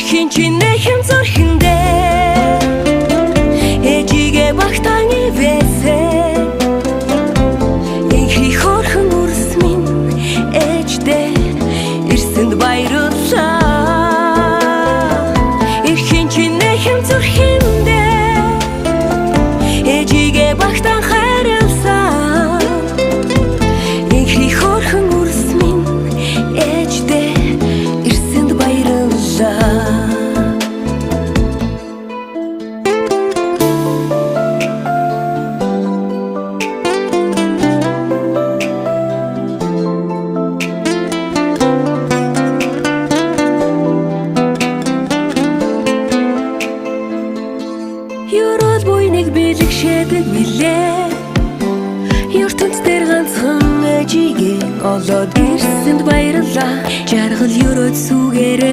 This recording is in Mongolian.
Эрхийн чинээхэн зүрхэндээ ээжигээ багтаан ивээсээ инхий хорхон үрс минь ээждээ ирсэнд баярлалаа. Эрхийн чинээхэн зүрхэндээ ээжигээ багтаан хайрласан инхий хорхон үрс минь ээждээ ирсэнд баярлалаа. Юурол буйныг бэлгшээдэг билээ. ертөнц дээр ганцхан ээжигээ олоод ирсэнд баярлалаа. Жаргал юрөөд сүгээрээ